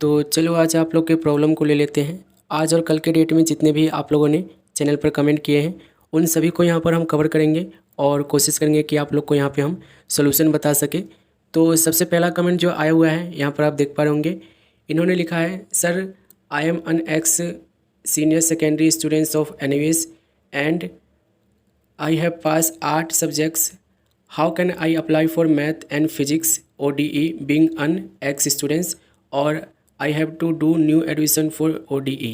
तो चलो आज आप लोग के प्रॉब्लम को ले लेते हैं। आज और कल के डेट में जितने भी आप लोगों ने चैनल पर कमेंट किए हैं उन सभी को यहाँ पर हम कवर करेंगे और कोशिश करेंगे कि आप लोग को यहाँ पे हम सोल्यूशन बता सके। तो सबसे पहला कमेंट जो आया हुआ है यहाँ पर आप देख पा रहे होंगे, इन्होंने लिखा है sir I am N ex senior secondary students of NVS and I have pass 8 subjects. How can I apply for math and physics ODE being an ex students और I have to do new admission for ODE।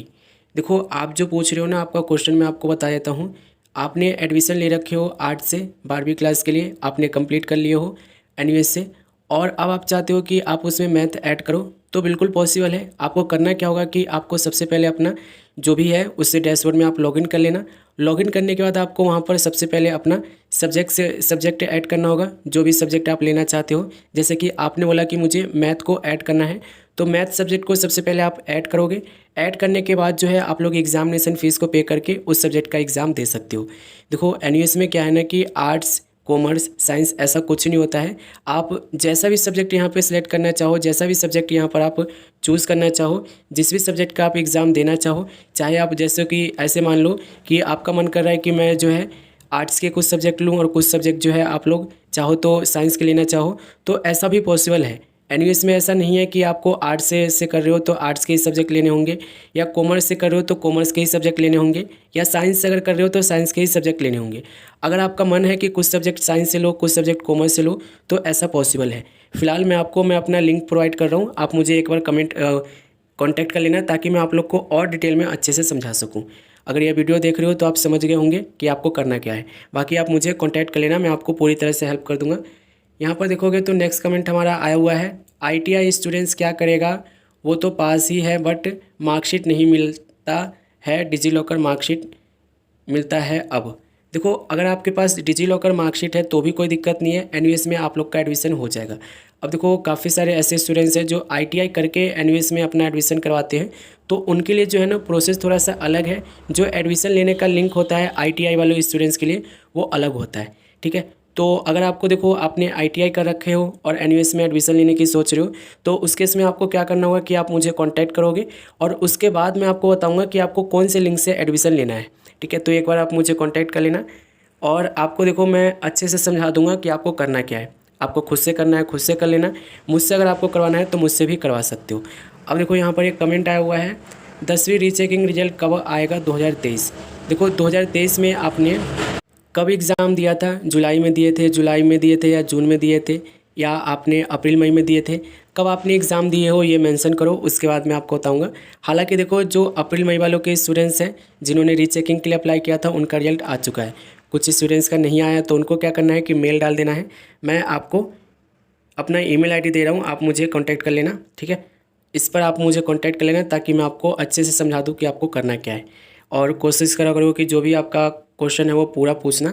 देखो आप जो पूछ रहे हो ना, आपका question मैं आपको बता देता हूँ। आपने एडमिशन ले रखे हो 8 से 12वीं क्लास के लिए, आपने कंप्लीट कर लिए हो एनवीएस से, और अब आप चाहते हो कि आप उसमें मैथ ऐड करो, तो बिल्कुल पॉसिबल है। आपको करना क्या होगा कि आपको सबसे पहले अपना जो भी है उससे डैशबोर्ड में आप लॉगिन कर लेना। लॉगिन करने के बाद आपको वहाँ पर सबसे पहले अपना सब्जेक्ट ऐड करना होगा, जो भी सब्जेक्ट आप लेना चाहते हो। जैसे कि आपने बोला कि मुझे मैथ को ऐड करना है, तो मैथ सब्जेक्ट को सबसे पहले आप ऐड करोगे। ऐड करने के बाद जो है आप लोग एग्जामिनेशन फ़ीस को पे करके उस सब्जेक्ट का एग्ज़ाम दे सकते हो। देखो एनयूएस में क्या है ना कि आर्ट्स, कॉमर्स, साइंस ऐसा कुछ नहीं होता है। आप जैसा भी सब्जेक्ट यहाँ पे सिलेक्ट करना चाहो, जैसा भी सब्जेक्ट यहाँ पर आप चूज़ करना चाहो, जिस भी सब्जेक्ट का आप एग्ज़ाम देना चाहो, चाहे आप जैसे कि ऐसे मान लो कि आपका मन कर रहा है कि मैं जो है आर्ट्स के कुछ सब्जेक्ट लूँ और कुछ सब्जेक्ट जो है आप लोग चाहो तो साइंस के लेना चाहो, तो ऐसा भी पॉसिबल है। एनयूएस में ऐसा नहीं है कि आपको आर्ट्स से कर रहे हो तो आर्ट्स के ही सब्जेक्ट लेने होंगे, या कॉमर्स से कर रहे हो तो कॉमर्स के ही सब्जेक्ट लेने होंगे, या साइंस से अगर कर रहे हो तो साइंस के ही सब्जेक्ट लेने होंगे। अगर आपका मन है कि कुछ सब्जेक्ट साइंस से लो, कुछ सब्जेक्ट कॉमर्स से लो, तो ऐसा पॉसिबल है। फिलहाल मैं अपना लिंक प्रोवाइड कर रहा हूँ, आप मुझे एक बार कॉन्टैक्ट कर लेना ताकि मैं आप लोग को और डिटेल में अच्छे से समझा सकूँ। अगर ये वीडियो देख रहे हो तो आप समझ गए होंगे कि आपको करना क्या है। बाकी आप मुझे कॉन्टैक्ट कर लेना, मैं आपको पूरी तरह से हेल्प कर दूँगा। यहाँ पर देखोगे तो नेक्स्ट कमेंट हमारा आया हुआ है, ITI स्टूडेंट्स क्या करेगा, वो तो पास ही है बट मार्कशीट नहीं मिलता है, डिजी लॉकर मार्कशीट मिलता है अब। देखो अगर आपके पास डिजी लॉकर मार्कशीट है तो भी कोई दिक्कत नहीं है, एनयूएस में आप लोग का एडमिशन हो जाएगा। अब देखो काफ़ी सारे ऐसे स्टूडेंट्स हैं जो ITI करके एनयूएस में अपना एडमिशन करवाते हैं, तो उनके लिए जो है ना प्रोसेस थोड़ा सा अलग है। जो एडमिशन लेने का लिंक होता है ITI वाले स्टूडेंट्स के लिए वो अलग होता है, ठीक है। तो अगर आपको देखो आपने ITI कर रखे हो और एनयूएस में एडमिशन लेने की सोच रहे हो, तो उस केस में आपको क्या करना होगा कि आप मुझे कांटेक्ट करोगे और उसके बाद मैं आपको बताऊंगा कि आपको कौन से लिंक से एडमिशन लेना है, ठीक है। तो एक बार आप मुझे कांटेक्ट कर लेना और आपको देखो मैं अच्छे से समझा दूंगा कि आपको करना क्या है। आपको खुद से करना है खुद से कर लेना, मुझसे अगर आपको करवाना है तो मुझसे भी करवा सकते हो। अब देखो यहाँ पर एक कमेंट आया हुआ है, 10वीं रीचेकिंग रिजल्ट कब आएगा 2023। देखो 2023 में आपने कब एग्ज़ाम दिया था, जुलाई में दिए थे या जून में दिए थे, या आपने अप्रैल मई में दिए थे, कब आपने एग्ज़ाम दिए हो ये मेंशन करो, उसके बाद मैं आपको बताऊंगा। हालांकि देखो जो अप्रैल मई वालों के स्टूडेंट्स हैं जिन्होंने रीचेकिंग के लिए अप्लाई किया था उनका रिजल्ट आ चुका है। कुछ स्टूडेंट्स का नहीं आया तो उनको क्या करना है कि मेल डाल देना है। मैं आपको अपना ईमेल ID दे रहा हूँ, आप मुझे कॉन्टैक्ट कर लेना, ठीक है। इस पर आप मुझे कॉन्टैक्ट कर लेना ताकि मैं आपको अच्छे से समझा दूँ कि आपको करना क्या है, और कोशिश करा करो कि जो भी आपका क्वेश्चन है वो पूरा पूछना।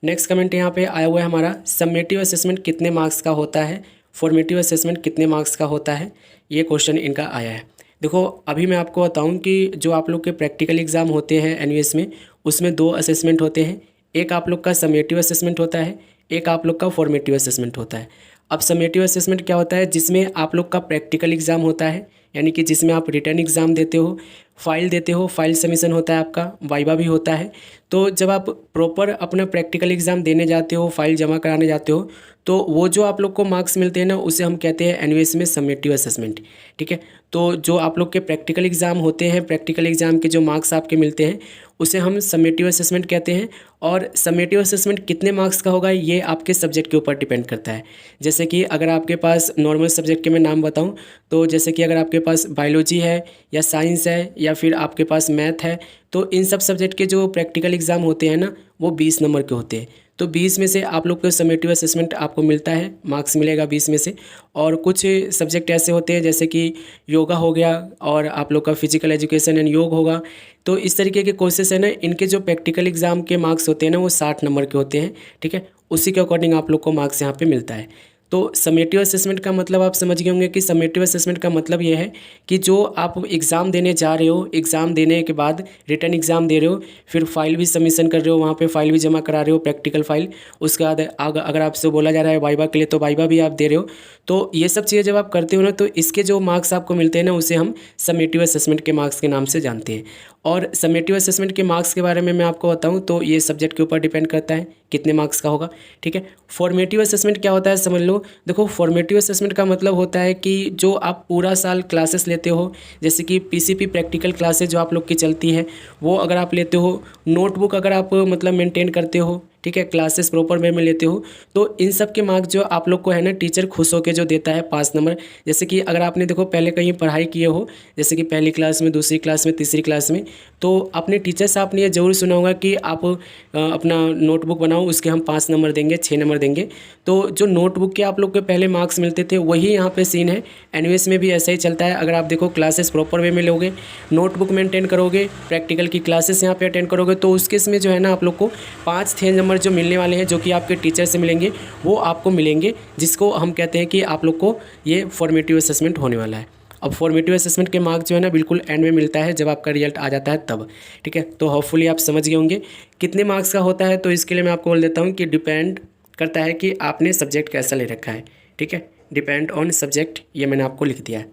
नेक्स्ट कमेंट यहाँ पे आया हुआ है हमारा, समेटिव असेसमेंट कितने मार्क्स का होता है, फॉर्मेटिव असेसमेंट कितने मार्क्स का होता है, ये क्वेश्चन इनका आया है। देखो अभी मैं आपको बताऊं कि जो आप लोग के प्रैक्टिकल एग्ज़ाम होते हैं एनयूएस में, उसमें 2 असेसमेंट होते हैं। एक आप लोग का समेटिव असेसमेंट होता है, एक आप लोग का फॉर्मेटिव असेसमेंट होता है। अब समेटिव असेसमेंट क्या होता है, जिसमें आप लोग का प्रैक्टिकल एग्ज़ाम होता है, यानी कि जिसमें आप रिटर्न एग्ज़ाम देते हो, फाइल देते हो, फाइल सबमिशन होता है, आपका वाइवा भी होता है। तो जब आप प्रॉपर अपना प्रैक्टिकल एग्ज़ाम देने जाते हो, फाइल जमा कराने जाते हो, तो वो जो आप लोग को मार्क्स मिलते हैं ना, उसे हम कहते हैं एनयूएस में समेटिव असेसमेंट, ठीक है। तो जो आप लोग के प्रैक्टिकल एग्ज़ाम होते हैं, प्रैक्टिकल एग्ज़ाम के जो मार्क्स आपके मिलते हैं उसे हम समेटिव असेसमेंट कहते हैं। और समेटिव असेसमेंट कितने मार्क्स का होगा ये आपके सब्जेक्ट के ऊपर डिपेंड करता है। जैसे कि अगर आपके पास नॉर्मल सब्जेक्ट के मैं नाम बताऊं, तो जैसे कि अगर आपके पास बायोलॉजी है या साइंस है या फिर आपके पास मैथ है, तो इन सब सब्जेक्ट के जो प्रैक्टिकल एग्ज़ाम होते हैं ना वो 20 नंबर के होते हैं। तो 20 में से आप लोग को समेटिव असेसमेंट आपको मिलता है, मार्क्स मिलेगा 20 में से। और कुछ सब्जेक्ट ऐसे होते हैं जैसे कि योगा हो गया और आप लोग का फिजिकल एजुकेशन एंड योग होगा। तो इस तरीके के कोर्सेस है ना, इनके जो प्रैक्टिकल एग्ज़ाम के मार्क्स होते हैं ना वो 60 नंबर के होते हैं, ठीक है। उसी के अकॉर्डिंग आप लोग को मार्क्स यहाँ पे मिलता है। तो समेटिव असेसमेंट का मतलब आप समझ गए होंगे कि समेटिव असेसमेंट का मतलब ये है कि जो आप एग्ज़ाम देने जा रहे हो, एग्ज़ाम देने के बाद रिटर्न एग्ज़ाम दे रहे हो, फिर फाइल भी सबमिशन कर रहे हो, वहाँ पे फाइल भी जमा करा रहे हो, प्रैक्टिकल फाइल। उसके बाद अगर आपसे बोला जा रहा है वाइवा के लिए तो वाइवा भी आप दे रहे हो। तो ये सब चीज़ें जब आप करते हो ना, तो इसके जो मार्क्स आपको मिलते हैं ना, उसे हम समेटिव असेसमेंट के मार्क्स के नाम से जानते हैं। और समेटिव असेसमेंट के मार्क्स के बारे में मैं आपको बताऊं तो ये सब्जेक्ट के ऊपर डिपेंड करता है कितने मार्क्स का होगा, ठीक है। फॉर्मेटिव असेसमेंट क्या होता है समझ लो। देखो, फॉर्मेटिव असेसमेंट का मतलब होता है कि जो आप पूरा साल क्लासेस लेते हो, जैसे कि पीसीपी प्रैक्टिकल क्लासेस जो आप लोग की चलती है, वो अगर आप लेते हो, नोटबुक अगर आप मतलब मेंटेन करते हो, ठीक है, क्लासेस प्रॉपर वे में लेते हो, तो इन सब के मार्क्स जो आप लोग को है ना, टीचर खुश होकर जो देता है 5 नंबर। जैसे कि अगर आपने देखो पहले कहीं पढ़ाई किए हो, जैसे कि पहली क्लास में, दूसरी क्लास में, तीसरी क्लास में, तो अपने टीचर से आपने ये ज़रूर सुना होगा कि आप अपना नोटबुक बनाओ, उसके हम 5 नंबर देंगे, 6 नंबर देंगे। तो जो नोटबुक के आप लोग के पहले मार्क्स मिलते थे, वही यहाँ पे सीन है। एनयूएस में भी ऐसा ही चलता है। अगर आप देखो क्लासेस प्रॉपर वे में लोगे, नोटबुक मेंटेन करोगे, प्रैक्टिकल की क्लासेस यहाँ पे अटेंड करोगे, तो उसके इसमें जो है ना, आप लोग को 5-6 नंबर जो मिलने वाले हैं, जो कि आपके टीचर से मिलेंगे, वो आपको मिलेंगे, जिसको हम कहते हैं कि आप लोग को ये फॉर्मेटिव असेसमेंट होने वाला है। अब फॉर्मेटिव असेसमेंट के मार्क्स जो है ना, बिल्कुल एंड में मिलता है, जब आपका रिजल्ट आ जाता है तब, ठीक है। तो होपफुली आप समझ गए होंगे कितने मार्क्स का होता है। तो इसके लिए मैं आपको बोल देता हूँ कि डिपेंड करता है कि आपने सब्जेक्ट कैसा ले रखा है, ठीक है। डिपेंड ऑन सब्जेक्ट, ये मैंने आपको लिख दिया है।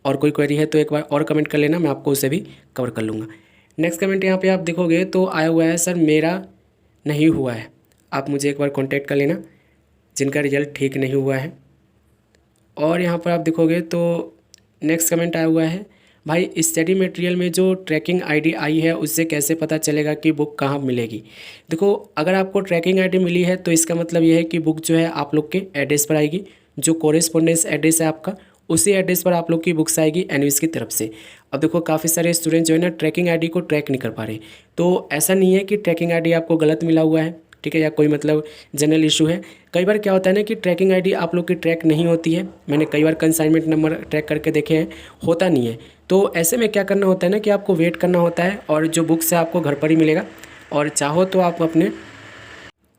और कोई क्वेरी है तो एक बार और कमेंट कर लेना, मैं आपको उसे भी कवर कर लूँगा। नेक्स्ट कमेंट यहाँ पे आप देखोगे तो आया हुआ है, सर मेरा नहीं हुआ है, आप मुझे एक बार कांटेक्ट कर लेना जिनका रिजल्ट ठीक नहीं हुआ है। और यहाँ पर आप देखोगे तो नेक्स्ट कमेंट आया हुआ है, भाई स्टडी मटेरियल में जो ट्रैकिंग आईडी आई है, उससे कैसे पता चलेगा कि बुक कहाँ मिलेगी। देखो, अगर आपको ट्रैकिंग आईडी मिली है तो इसका मतलब ये है कि बुक जो है आप लोग के एड्रेस पर आएगी, जो कोरेस्पोंडेंस एड्रेस है आपका, उसी एड्रेस पर आप लोग की बुक्स आएगी एनयूएस की तरफ से। अब देखो, काफ़ी सारे स्टूडेंट जो है ना, ट्रैकिंग आईडी को ट्रैक नहीं कर पा रहे। तो ऐसा नहीं है कि ट्रैकिंग आईडी आपको गलत मिला हुआ है, ठीक है, या कोई मतलब जनरल इशू है। कई बार क्या होता है ना कि ट्रैकिंग आईडी आप लोग की ट्रैक नहीं होती है। मैंने कई बार कंसाइनमेंट नंबर ट्रैक करके देखे हैं, होता नहीं है। तो ऐसे में क्या करना होता है ना कि आपको वेट करना होता है, और जो बुक्स है आपको घर पर ही मिलेगा। और चाहो तो आप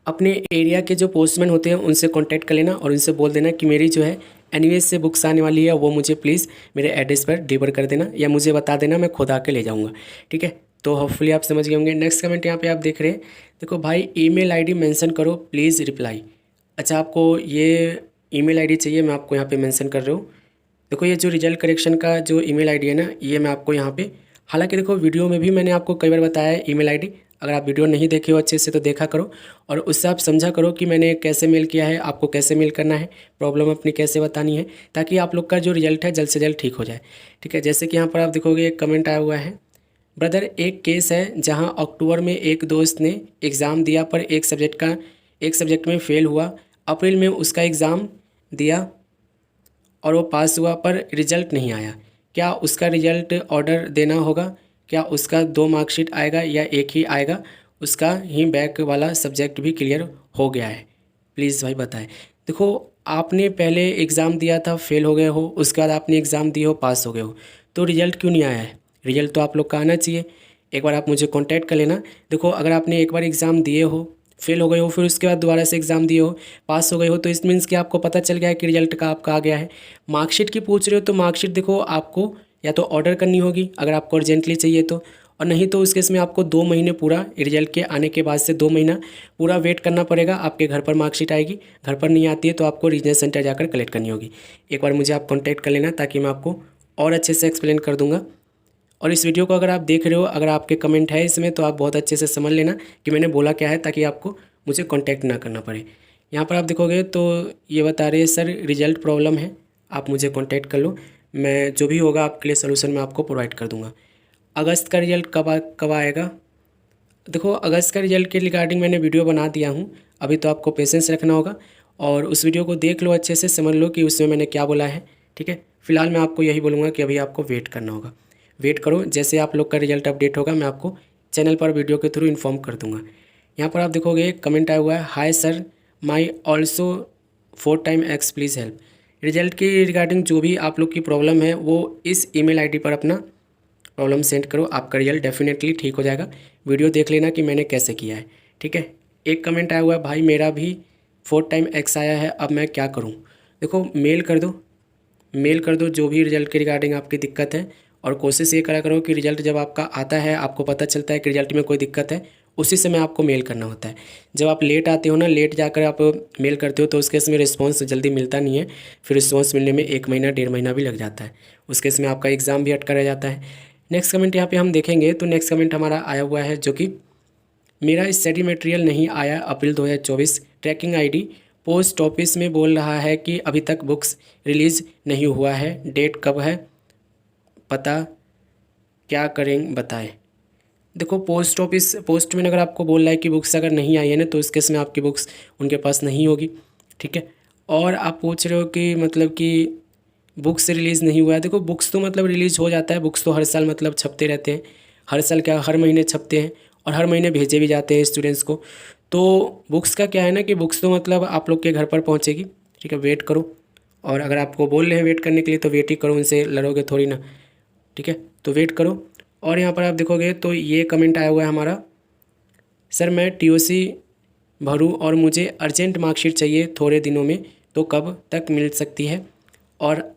अपने एरिया के जो पोस्टमैन होते हैं उनसे कांटेक्ट कर लेना, और उनसे बोल देना कि मेरी जो है एनयूएस से बुक्स आने वाली है, वो मुझे प्लीज़ मेरे एड्रेस पर डिलीवर कर देना, या मुझे बता देना, मैं खुद आके ले जाऊँगा, ठीक है। तो होपफुली आप समझ गए होंगे। नेक्स्ट कमेंट यहाँ पे आप देख रहे हैं, देखो भाई ईमेल आईडी मेंशन करो प्लीज़ रिप्लाई। अच्छा, आपको ये ईमेल आईडी चाहिए, मैं आपको यहाँ पे मेंशन कर रहा हूँ। देखो, ये जो रिजल्ट करेक्शन का जो ईमेल आईडी है ना, ये मैं आपको यहाँ पे, हालांकि देखो वीडियो में भी मैंने आपको कई बार बताया है ईमेल आईडी। अगर आप वीडियो नहीं देखे हो अच्छे से तो देखा करो, और उससे आप समझा करो कि मैंने कैसे मेल किया है, आपको कैसे मेल करना है, प्रॉब्लम अपनी कैसे बतानी है, ताकि आप लोग का जो रिजल्ट है जल्द से जल्द ठीक हो जाए, ठीक है। जैसे कि यहाँ पर आप देखोगे एक कमेंट आया हुआ है, ब्रदर एक केस है जहाँ अक्टूबर में एक दोस्त ने एग्ज़ाम दिया पर एक सब्जेक्ट में फ़ेल हुआ, अप्रैल में उसका एग्ज़ाम दिया और वो पास हुआ पर रिजल्ट नहीं आया। क्या उसका रिजल्ट ऑर्डर देना होगा? क्या उसका 2 मार्कशीट आएगा या एक ही आएगा? उसका ही बैक वाला सब्जेक्ट भी क्लियर हो गया है, प्लीज़ भाई बताएं। देखो, आपने पहले एग्ज़ाम दिया था, फेल हो गए हो, उसके बाद आपने एग्ज़ाम दिए हो, पास हो गए हो, तो रिजल्ट क्यों नहीं आया है? रिजल्ट तो आप लोग का आना चाहिए। एक बार आप मुझे कांटेक्ट कर लेना। देखो, अगर आपने एक बार एग्ज़ाम दिए हो, फेल हो गए हो, फिर उसके बाद दोबारा से एग्ज़ाम दिए हो, पास हो गए हो, तो इस मीन्स कि आपको पता चल गया है कि रिजल्ट का आपका आ गया है। मार्कशीट की पूछ रहे हो तो मार्कशीट देखो आपको या तो ऑर्डर करनी होगी अगर आपको अर्जेंटली चाहिए तो, और नहीं तो उसके इसमें आपको 2 महीने पूरा रिजल्ट के आने के बाद से 2 महीना पूरा वेट करना पड़ेगा। आपके घर पर मार्कशीट आएगी, घर पर नहीं आती है तो आपको रीजनल सेंटर जाकर कलेक्ट करनी होगी। एक बार मुझे आप कॉन्टैक्ट कर लेना ताकि मैं आपको और अच्छे से एक्सप्लेन कर दूँगा। और इस वीडियो को अगर आप देख रहे हो, अगर आपके कमेंट है इसमें, तो आप बहुत अच्छे से समझ लेना कि मैंने बोला क्या है, ताकि आपको मुझे कांटेक्ट ना करना पड़े। यहाँ पर आप देखोगे तो ये बता रहे हैं, सर रिजल्ट प्रॉब्लम है, आप मुझे कांटेक्ट कर लो, मैं जो भी होगा आपके लिए सोल्यूशन मैं आपको प्रोवाइड कर दूँगा। अगस्त का रिजल्ट कब आएगा? देखो, अगस्त का रिजल्ट के रिगार्डिंग मैंने वीडियो बना दिया हूँ, अभी तो आपको पेशेंस रखना होगा और उस वीडियो को देख लो, अच्छे से समझ लो कि उसमें मैंने क्या बोला है, ठीक है। फिलहाल मैं आपको यही बोलूँगा कि अभी आपको वेट करना होगा, वेट करो। जैसे आप लोग का रिजल्ट अपडेट होगा मैं आपको चैनल पर वीडियो के थ्रू इन्फॉर्म कर दूँगा। यहाँ पर आप देखोगे कमेंट आया हुआ है, hi sir my also 4 time x please help. Result की रिगार्डिंग जो भी आप लोग की प्रॉब्लम है वो इस ईमेल आईडी पर अपना प्रॉब्लम सेंड करो, आपका रिजल्ट डेफिनेटली ठीक हो जाएगा। वीडियो देख लेना कि मैंने कैसे किया है, ठीक है। एक कमेंट आया हुआ है, भाई मेरा भी 4 टाइम एक्स आया है, अब मैं क्या करूँ? देखो मेल कर दो जो भी रिजल्ट के रिगार्डिंग आपकी दिक्कत है। और कोशिश ये करा करो कि रिजल्ट जब आपका आता है, आपको पता चलता है कि रिजल्ट में कोई दिक्कत है, उसी समय आपको मेल करना होता है। जब आप लेट आते हो ना, लेट जाकर आप मेल करते हो तो उस केस में रिस्पॉन्स जल्दी मिलता नहीं है। फिर रिस्पॉन्स मिलने में 1 महीना 1.5 महीना भी लग जाता है। उस केस में आपका एग्ज़ाम भी अटका रह जाता है। नेक्स्ट कमेंट यहाँ पे हम देखेंगे तो नेक्स्ट कमेंट हमारा आया हुआ है जो कि मेरा स्टडी मटेरियल नहीं आया अप्रैल 2024। ट्रैकिंग आईडी पोस्ट ऑफिस में बोल रहा है कि अभी तक बुक्स रिलीज़ नहीं हुआ है, डेट कब है पता, क्या करें बताएं। देखो पोस्ट में अगर आपको बोल रहा है कि बुक्स अगर नहीं आई है ना, तो इस केस में आपकी बुक्स उनके पास नहीं होगी, ठीक है। और आप पूछ रहे हो कि मतलब कि बुक्स रिलीज़ नहीं हुआ है। देखो बुक्स तो मतलब रिलीज़ हो जाता है, बुक्स तो हर साल मतलब छपते रहते हैं। हर साल क्या, हर महीने छपते हैं और हर महीने भेजे भी जाते हैं स्टूडेंट्स को। तो बुक्स का क्या है ना कि बुक्स तो मतलब आप लोग के घर पर पहुंचेगी, ठीक है। वेट करो, और अगर आपको बोल रहे हैं वेट करने के लिए तो वेट ही करो, उनसे लड़ोगे थोड़ी ना, ठीक है। तो वेट करो। और यहाँ पर आप देखोगे तो ये कमेंट आया हुआ है हमारा, सर मैं टीओसी भरूँ और मुझे अर्जेंट मार्कशीट चाहिए थोड़े दिनों में, तो कब तक मिल सकती है, और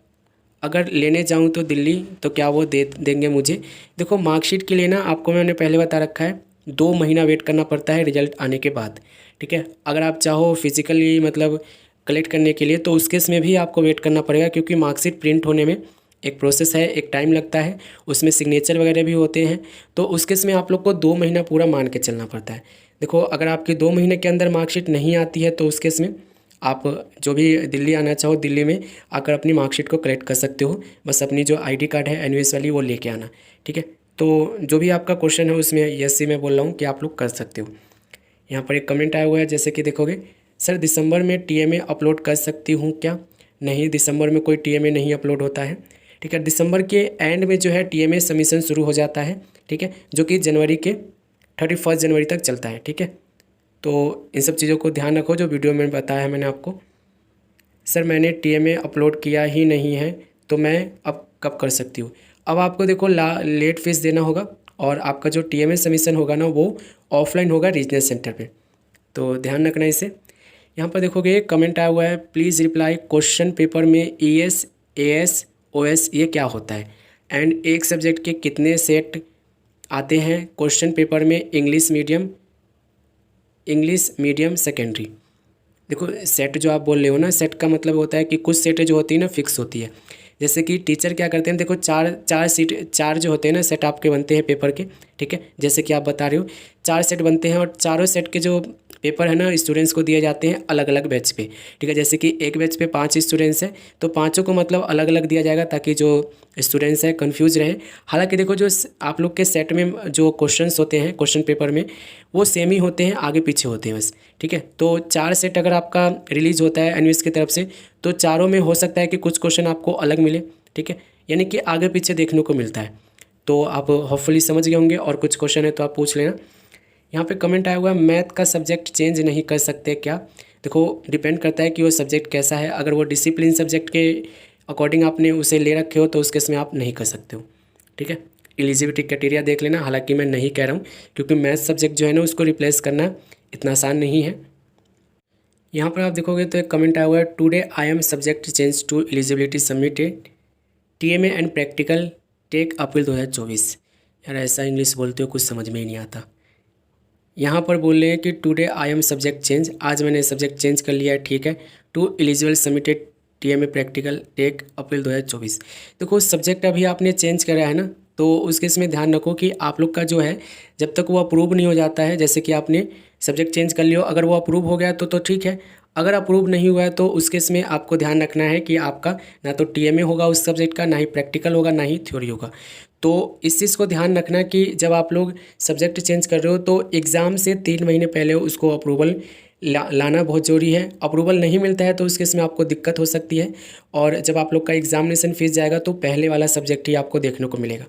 अगर लेने जाऊँ तो दिल्ली तो क्या वो दे देंगे मुझे। देखो मार्कशीट के लिए ना आपको मैंने पहले बता रखा है 2 महीना वेट करना पड़ता है रिजल्ट आने के बाद, ठीक है। अगर आप चाहो फिजिकली मतलब कलेक्ट करने के लिए तो उस केस में भी आपको वेट करना पड़ेगा, क्योंकि मार्कशीट प्रिंट होने में एक प्रोसेस है, एक टाइम लगता है, उसमें सिग्नेचर वगैरह भी होते हैं। तो उस केस में आप लोग को 2 महीना पूरा मान के चलना पड़ता है। देखो अगर आपकी 2 महीने के अंदर मार्कशीट नहीं आती है तो उस केस में आप जो भी दिल्ली आना चाहो दिल्ली में आकर अपनी मार्कशीट को कलेक्ट कर सकते हो। बस अपनी जो आईडी कार्ड है एनयूएस वाली वो लेके आना, ठीक है। तो जो भी आपका क्वेश्चन है उसमें यस सी मैं बोल रहा हूँ कि आप लोग कर सकते हो। यहाँ पर एक कमेंट आया हुआ है जैसे कि देखोगे, सर दिसंबर में टीएमए अपलोड कर सकती हूँ क्या। नहीं, दिसंबर में कोई टीएमए नहीं अपलोड होता है, ठीक है। दिसंबर के एंड में जो है टीएमए सबमिशन शुरू हो जाता है, ठीक है, जो कि जनवरी के 31 जनवरी तक चलता है, ठीक है। तो इन सब चीज़ों को ध्यान रखो जो वीडियो में बताया है मैंने आपको। सर मैंने टीएमए अपलोड किया ही नहीं है तो मैं अब कब कर सकती हूँ। अब आपको देखो लेट फीस देना होगा, और आपका जो टीएमए सबमिशन होगा ना वो ऑफलाइन होगा रीजनल सेंटर पे, तो ध्यान रखना इसे। यहाँ पर देखोगे कमेंट आया हुआ है, प्लीज़ रिप्लाई क्वेश्चन पेपर में ईएस एएस ओएस ये क्या होता है, एंड एक सब्जेक्ट के कितने सेट आते हैं क्वेश्चन पेपर में इंग्लिश मीडियम सेकेंडरी। देखो सेट जो आप बोल रहे हो ना, सेट का मतलब होता है कि कुछ सेटें जो होती है ना फिक्स होती है। जैसे कि टीचर क्या करते हैं, देखो चार जो होते हैं ना सेट आपके बनते हैं पेपर के, ठीक है। जैसे कि आप बता रहे हो 4 सेट बनते हैं, और चारों सेट के जो पेपर है ना स्टूडेंट्स को दिए जाते हैं अलग अलग बैच पे, ठीक है। जैसे कि एक बैच पे 5 स्टूडेंट्स हैं तो पाँचों को मतलब अलग अलग दिया जाएगा ताकि जो स्टूडेंट्स हैं कंफ्यूज रहे। हालांकि देखो जो आप लोग के सेट में जो क्वेश्चंस होते हैं क्वेश्चन पेपर में वो सेम ही होते हैं, आगे पीछे होते हैं बस, ठीक है। तो 4 सेट अगर आपका रिलीज़ होता है एनयूएस की तरफ से तो चारों में हो सकता है कि कुछ क्वेश्चन आपको अलग मिले, ठीक है, यानी कि आगे पीछे देखने को मिलता है। तो आप होपफुली समझ गए होंगे, और कुछ क्वेश्चन है तो आप पूछ लेना। यहाँ पे कमेंट आया हुआ है, मैथ का सब्जेक्ट चेंज नहीं कर सकते क्या। देखो डिपेंड करता है कि वो सब्जेक्ट कैसा है। अगर वो डिसिप्लिन सब्जेक्ट के अकॉर्डिंग आपने उसे ले रखे हो तो उस केस में आप नहीं कर सकते हो, ठीक है। एलिजिबिलिटी क्राइटेरिया देख लेना, हालांकि मैं नहीं कह रहा हूँ, क्योंकि मैथ सब्जेक्ट जो है ना उसको रिप्लेस करना इतना आसान नहीं है। यहाँ पर आप देखोगे तो एक कमेंट आया हुआ है, today I am subject change to eligibility submitted TMA and practical take April 2024। यार ऐसा इंग्लिश बोलते हो कुछ समझ में ही नहीं आता। यहाँ पर बोल रहे हैं कि today I am subject change, आज मैंने सब्जेक्ट चेंज कर लिया है, ठीक है, to eligible submitted TMA practical take April 2024। देखो सब्जेक्ट अभी आपने चेंज करा है ना, तो उस केस में ध्यान रखो कि आप लोग का जो है जब तक वो अप्रूव नहीं हो जाता है, जैसे कि आपने सब्जेक्ट चेंज कर लियो, अगर वो अप्रूव हो गया तो ठीक है। अगर अप्रूव नहीं हुआ है तो उस केस में आपको ध्यान रखना है कि आपका ना तो टीएमए होगा उस सब्जेक्ट का, ना ही प्रैक्टिकल होगा, ना ही थ्योरी होगा। तो इस चीज़ को ध्यान रखना कि जब आप लोग सब्जेक्ट चेंज कर रहे हो तो एग्ज़ाम से 3 महीने पहले उसको अप्रूवल लाना बहुत ज़रूरी है। अप्रूवल नहीं मिलता है तो उस केस में आपको दिक्कत हो सकती है, और जब आप लोग का एग्जामिनेशन फीस जाएगा तो पहले वाला सब्जेक्ट ही आपको देखने को मिलेगा।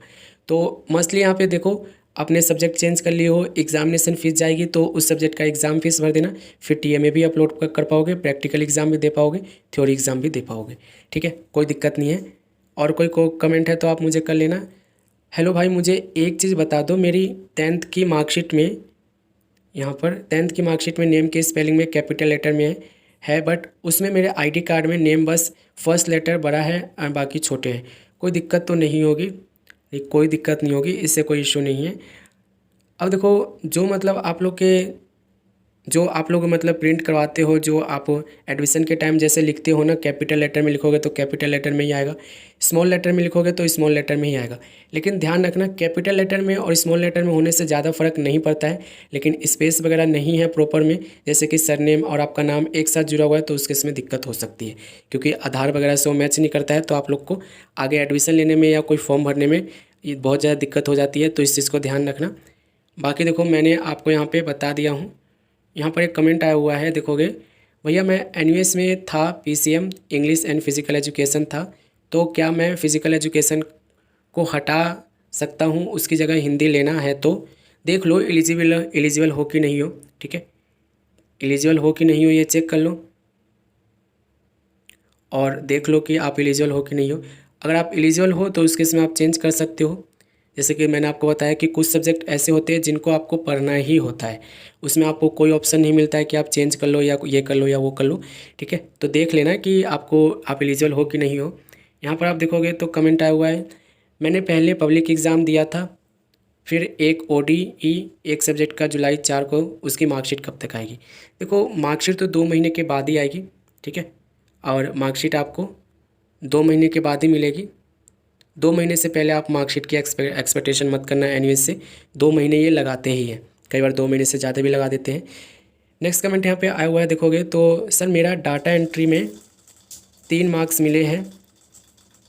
तो मसली यहाँ पे देखो, अपने सब्जेक्ट चेंज कर लिए हो, एग्जामिनेशन फीस जाएगी तो उस सब्जेक्ट का एग्ज़ाम फीस भर देना, फिर टीएमए भी अपलोड कर पाओगे, प्रैक्टिकल एग्ज़ाम भी दे पाओगे, थ्योरी एग्ज़ाम भी दे पाओगे, ठीक है, कोई दिक्कत नहीं है। और कोई कमेंट है तो आप मुझे कर लेना। हेलो भाई, मुझे एक चीज़ बता दो, मेरी 10th की मार्कशीट में, यहाँ पर 10th की मार्कशीट में नेम के स्पेलिंग में कैपिटल लेटर में है, है, बट उसमें मेरे आईडी कार्ड में नेम बस फर्स्ट लेटर बड़ा है और बाकी छोटे हैं। कोई दिक्कत तो नहीं होगी, कोई दिक्कत नहीं होगी, इससे कोई इशू नहीं है। अब देखो जो मतलब आप लोग मतलब प्रिंट करवाते हो, जो आप एडमिशन के टाइम जैसे लिखते हो ना, कैपिटल लेटर में लिखोगे तो कैपिटल लेटर में ही आएगा, स्मॉल लेटर में लिखोगे तो स्मॉल लेटर में ही आएगा। लेकिन ध्यान रखना, कैपिटल लेटर में और स्मॉल लेटर में होने से ज़्यादा फ़र्क नहीं पड़ता है, लेकिन स्पेस वगैरह नहीं है प्रॉपर में, जैसे कि सरनेम और आपका नाम एक साथ जुड़ा हुआ है तो उसके इसमें दिक्कत हो सकती है, क्योंकि आधार वगैरह से वो मैच नहीं करता है, तो आप लोग को आगे एडमिशन लेने में या कोई फॉर्म भरने में ये बहुत ज़्यादा दिक्कत हो जाती है, तो इस चीज़ को ध्यान रखना। बाकी देखो मैंने आपको यहाँ पे बता दिया हूँ। यहाँ पर एक कमेंट आया हुआ है, देखोगे भैया मैं एनयूएस में था, PCM English and physical education था, तो क्या मैं फ़िज़िकल एजुकेशन को हटा सकता हूँ, उसकी जगह हिंदी लेना है? तो देख लो एलिजिबल हो कि नहीं हो, ठीक है, एलिजिबल हो कि नहीं हो ये चेक कर लो और देख लो कि आप एलिजिबल हो कि नहीं हो। अगर आप एलिजिबल हो तो उसके इसमें आप चेंज कर सकते हो। जैसे कि मैंने आपको बताया कि कुछ सब्जेक्ट ऐसे होते हैं जिनको आपको पढ़ना ही होता है, उसमें आपको कोई ऑप्शन नहीं मिलता है कि आप चेंज कर लो या ये कर लो या वो कर लो, ठीक है। तो देख लेना कि आप एलिजिबल हो कि नहीं हो। यहाँ पर आप देखोगे तो कमेंट आया हुआ है, मैंने पहले पब्लिक एग्ज़ाम दिया था, फिर एक ODE एक सब्जेक्ट का जुलाई 4 को, उसकी मार्कशीट कब तक आएगी? देखो मार्कशीट तो 2 महीने के बाद ही आएगी, ठीक है, और मार्कशीट आपको 2 महीने के बाद ही मिलेगी। 2 महीने से पहले आप मार्कशीट की एक्सपेक्टेशन मत करना एनयूएस से, 2 महीने ये लगाते ही हैं, कई बार 2 महीने से ज़्यादा भी लगा देते हैं। नेक्स्ट कमेंट यहाँ पे आया हुआ है, देखोगे तो सर मेरा डाटा एंट्री में 3 मार्क्स मिले हैं,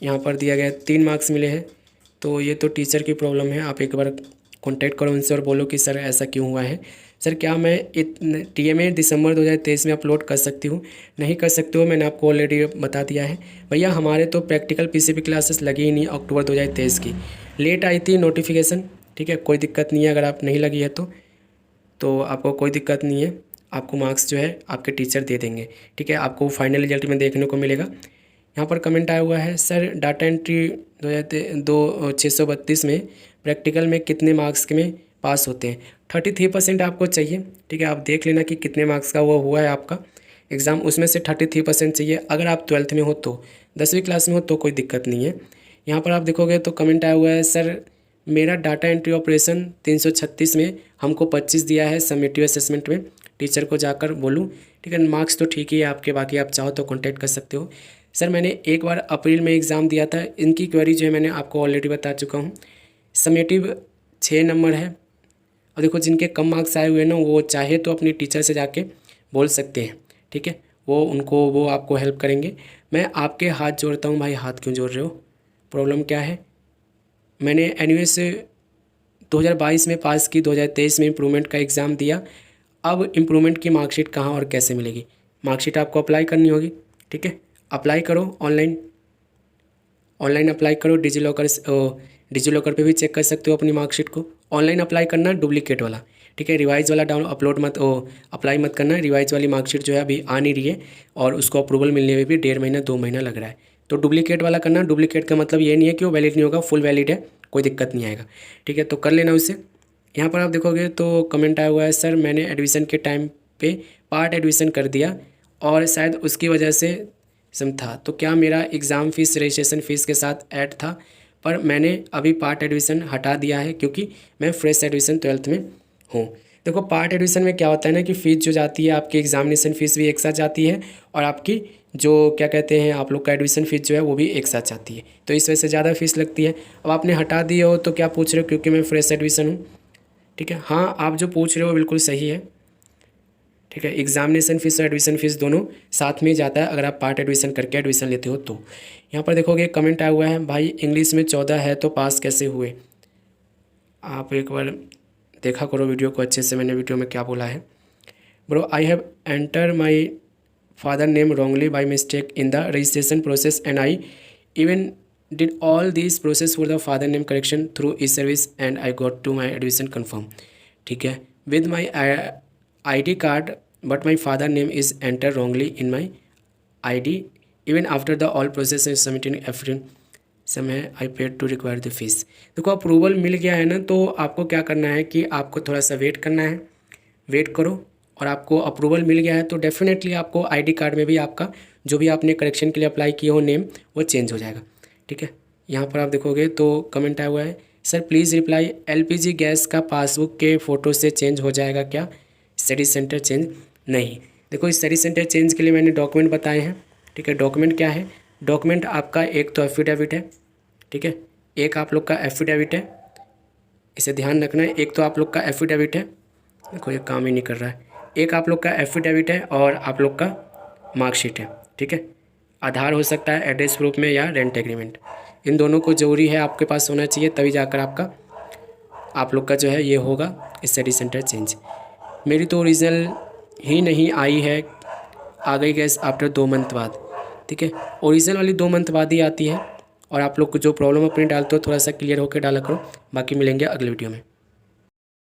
यहाँ पर दिया गया है 3 मार्क्स मिले हैं, तो ये तो टीचर की प्रॉब्लम है, आप एक बार कॉन्टैक्ट करो उनसे और बोलो कि सर ऐसा क्यों हुआ है। सर क्या मैं TMA दिसंबर 2023 में अपलोड कर सकती हूँ? नहीं कर सकते हो, मैंने आपको ऑलरेडी बता दिया है। भैया हमारे तो प्रैक्टिकल PCB क्लासेस लगी ही नहीं अक्टूबर 2023 की, लेट आई थी नोटिफिकेशन, ठीक है, कोई दिक्कत नहीं है, अगर आप नहीं लगी है तो आपको कोई दिक्कत नहीं है, आपको मार्क्स जो है आपके टीचर दे देंगे, ठीक है, आपको फाइनल रिजल्ट में देखने को मिलेगा। यहाँ पर कमेंट आया हुआ है, सर डाटा एंट्री 632 में प्रैक्टिकल में कितने मार्क्स के में पास होते हैं? 33% आपको चाहिए, ठीक है, आप देख लेना कि कितने मार्क्स का वो हुआ है आपका एग्ज़ाम, उसमें से 33% चाहिए। अगर आप 12th में हो तो 10वीं क्लास में हो तो कोई दिक्कत नहीं है। यहाँ पर आप देखोगे तो कमेंट आया हुआ है, सर मेरा डाटा एंट्री ऑपरेशन 336 में हमको 25 दिया है समेटिव असेसमेंट में, टीचर को जाकर बोलूँ, ठीक है, मार्क्स तो ठीक ही है आपके, बाकी आप चाहो तो कॉन्टैक्ट कर सकते हो। सर मैंने एक बार अप्रैल में एग्ज़ाम दिया था, इनकी क्वेरी जो है मैंने आपको ऑलरेडी बता चुका हूँ, समेटिव 6 नंबर है। और देखो जिनके कम मार्क्स आए हुए हैं ना, वो चाहे तो अपनी टीचर से जाके बोल सकते हैं, ठीक है, वो आपको हेल्प करेंगे। मैं आपके हाथ जोड़ता हूँ भाई, हाथ क्यों जोड़ रहे हो, प्रॉब्लम क्या है? मैंने एनयूएस 2022 में पास की, 2023 में इम्प्रूवमेंट का एग्ज़ाम दिया, अब इम्प्रूवमेंट की मार्कशीट कहाँ और कैसे मिलेगी? मार्कशीट आपको अप्लाई करनी होगी, ठीक है, अप्लाई करो ऑनलाइन अप्लाई करो, डिजी लॉकर पे भी चेक कर सकते हो अपनी मार्कशीट को। ऑनलाइन अप्लाई करना डुप्लीकेट वाला, ठीक है, रिवाइज वाला अप्लाई मत करना। रिवाइज वाली मार्कशीट जो है अभी आ नहीं रही है और उसको अप्रूवल मिलने में भी 1.5 महीना 2 महीना लग रहा है, तो डुप्लीकेट वाला करना। डुप्लीकेट का मतलब ये नहीं है कि वो वैलिड नहीं होगा, फुल वैलिड है, कोई दिक्कत नहीं आएगा, ठीक है, तो कर लेना उससे। यहाँ पर आप देखोगे तो कमेंट आया हुआ है, सर मैंने एडमिशन के टाइम पे पार्ट एडमिशन कर दिया और शायद उसकी वजह से सम था, तो क्या मेरा एग्ज़ाम फ़ीस रजिस्ट्रेशन फ़ीस के साथ ऐड था? पर मैंने अभी पार्ट एडमिशन हटा दिया है क्योंकि मैं फ्रेश एडमिशन 12th में हूँ। देखो पार्ट एडमिशन में क्या होता है ना कि फ़ीस जो जाती है आपकी, एग्जामिनेशन फ़ीस भी एक साथ जाती है और आपकी जो क्या कहते हैं आप लोग का एडमिशन फ़ीस जो है वो भी एक साथ जाती है, तो इस वजह से ज़्यादा फ़ीस लगती है। अब आपने हटा दी हो तो क्या पूछ रहे हो, क्योंकि मैं फ्रेश एडमिशन हूँ, ठीक है, हाँ आप जो पूछ रहे हो बिल्कुल सही है, ठीक है, एग्जामिनेशन फ़ीस और एडमिशन फ़ीस दोनों साथ में जाता है अगर आप पार्ट एडमिशन करके एडमिशन लेते हो तो। यहाँ पर देखोगे कमेंट आया हुआ है, भाई इंग्लिश में 14 है तो पास कैसे हुए? आप एक बार देखा करो वीडियो को अच्छे से, मैंने वीडियो में क्या बोला है। Bro I have enter my father name wrongly by mistake in the registration process and I even did all this process for the father name correction through e service and I got to my admission confirm, ठीक है, with my ID card, but my father name is entered wrongly in my ID. Even after the all process is submitting affidavit, समय I paid to require the fees. देखो approval मिल गया है ना, तो आपको क्या करना है कि आपको थोड़ा सा वेट करना है, वेट करो और आपको अप्रूवल मिल गया है तो डेफिनेटली आपको आईडी कार्ड में भी आपका जो भी आपने करेक्शन के लिए अप्लाई किए हो नेम वो चेंज हो जाएगा। ठीक है, यहाँ पर आप देखोगे तो कमेंट आया हुआ है, sir please reply LPG gas का पासबुक के फ़ोटो से चेंज हो जाएगा क्या, स्टडी सेंटर चेंज नहीं। देखो इस स्टडी सेंटर चेंज के लिए मैंने डॉक्यूमेंट बताए हैं। ठीक है, डॉक्यूमेंट क्या है, डॉक्यूमेंट आपका एक तो एफिडेविट है। ठीक है, एक आप लोग का एफिडेविट है, इसे ध्यान रखना है। एक तो आप लोग का एफिडेविट है, देखो ये काम ही नहीं कर रहा है। एक आप लोग का एफिडेविट है और आप लोग का मार्कशीट है। ठीक है, आधार हो सकता है एड्रेस प्रूफ में या रेंट एग्रीमेंट, इन दोनों को ज़रूरी है आपके पास होना चाहिए, तभी जाकर आप लोग का जो है ये होगा स्टडी सेंटर चेंज। मेरी तो ओरिजिनल ही नहीं आई है, आ गई गैस आफ्टर 2 मंथ बाद। ठीक है, ओरिजिनल वाली 2 मंथ बाद ही आती है। और आप लोग को जो प्रॉब्लम अपनी डालते हो थोड़ा सा क्लियर होकर डाला करो। बाकी मिलेंगे अगले वीडियो में।